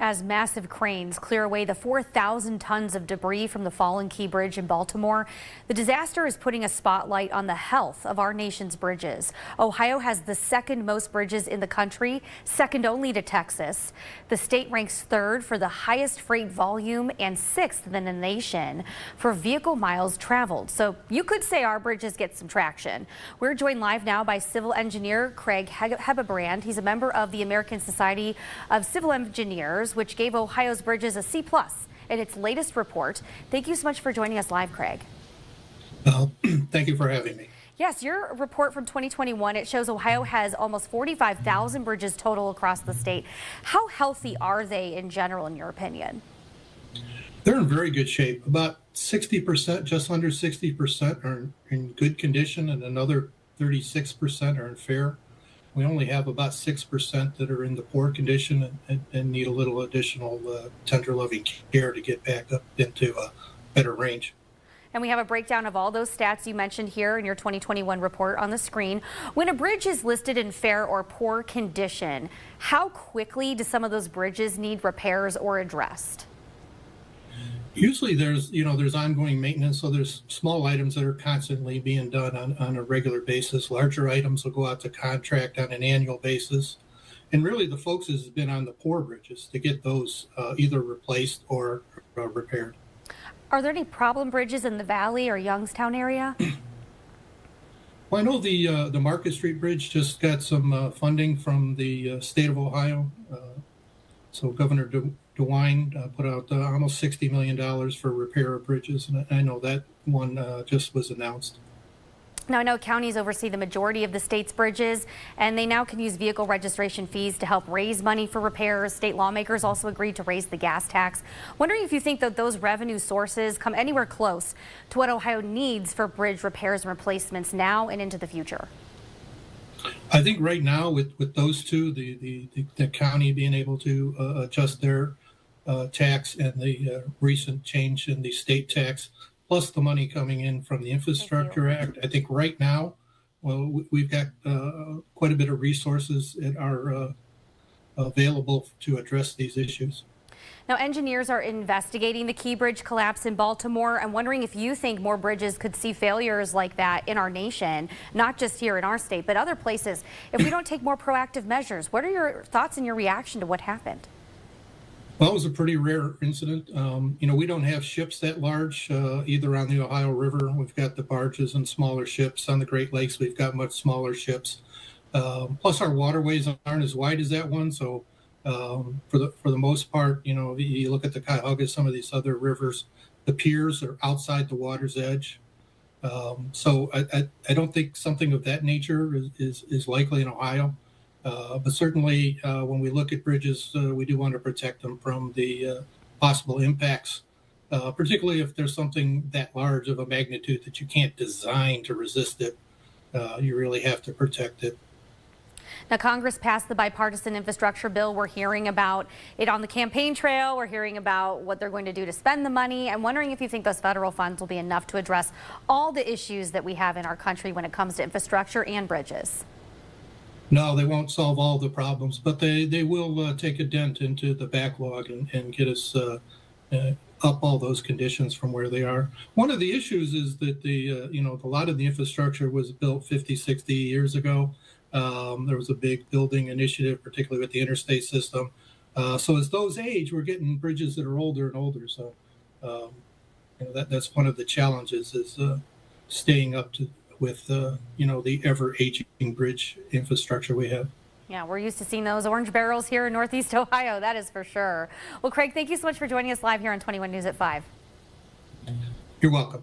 as massive cranes clear away the 4,000 tons of debris from the fallen Key Bridge in Baltimore. The disaster is putting a spotlight on the health of our nation's bridges. Ohio has the second most bridges in the country, second only to Texas. The state ranks third for the highest freight volume and sixth in the nation for vehicle miles traveled. So you could say our bridges get some traction. We're joined live now by civil engineer Craig Hebebrand. He's a member of the American Society of Civil Engineers, which gave Ohio's bridges a C+ in its latest report. Thank you so much for joining us live, Craig. Thank you for having me. Yes, your report from 2021, it shows Ohio has almost 45,000 bridges total across the state. How healthy are they in general, in your opinion? They're in very good shape. About 60%, just under 60% are in good condition, and another 36% are in fair. We only have about 6% that are in the poor condition and need a little additional tender loving care to get back up into a better range. And we have a breakdown of all those stats you mentioned here in your 2021 report on the screen. When a bridge is listed in fair or poor condition, how quickly do some of those bridges need repairs or addressed? Usually there's ongoing maintenance, so there's small items that are constantly being done on a regular basis. Larger items will go out to contract on an annual basis. And really the focus has been on the poor bridges to get those either replaced or repaired. Are there any problem bridges in the Valley or Youngstown area? Well, I know the Market Street Bridge just got some funding from the state of Ohio. So Governor DeWine put out almost $60 million for repair of bridges, and I know that one just was announced. Now, I know counties oversee the majority of the state's bridges, and they now can use vehicle registration fees to help raise money for repairs. State lawmakers also agreed to raise the gas tax. Wondering if you think that those revenue sources come anywhere close to what Ohio needs for bridge repairs and replacements now and into the future. I think right now with those two, the county being able to adjust their tax and the recent change in the state tax, plus the money coming in from the Infrastructure Act, I think right now, well, we've got quite a bit of resources that are available to address these issues. Now, engineers are investigating the Key Bridge collapse in Baltimore. I'm wondering if you think more bridges could see failures like that in our nation, not just here in our state, but other places, if we don't take more proactive measures. What are your thoughts and your reaction to what happened? Well, it was a pretty rare incident. We don't have ships that large, either on the Ohio River. We've got the barges and smaller ships. On the Great Lakes, we've got much smaller ships. Plus, our waterways aren't as wide as that one. So, for the most part, you look at the Cuyahoga, some of these other rivers, the piers are outside the water's edge. So, I don't think something of that nature is likely in Ohio. But certainly, when we look at bridges, we do want to protect them from the possible impacts, particularly if there's something that large of a magnitude that you can't design to resist it. You really have to protect it. Now, Congress passed the bipartisan infrastructure bill. We're hearing about it on the campaign trail. We're hearing about what they're going to do to spend the money. I'm wondering if you think those federal funds will be enough to address all the issues that we have in our country when it comes to infrastructure and bridges. No, they won't solve all the problems, but they will take a dent into the backlog and get us up all those conditions from where they are. One of the issues is that a lot of the infrastructure was built 50, 60 years ago. There was a big building initiative, particularly with the interstate system. So as those age, we're getting bridges that are older and older. So that's one of the challenges is staying up to with the ever-aging bridge infrastructure we have. Yeah, we're used to seeing those orange barrels here in Northeast Ohio, that is for sure. Well, Craig, thank you so much for joining us live here on 21 News at 5. You're welcome.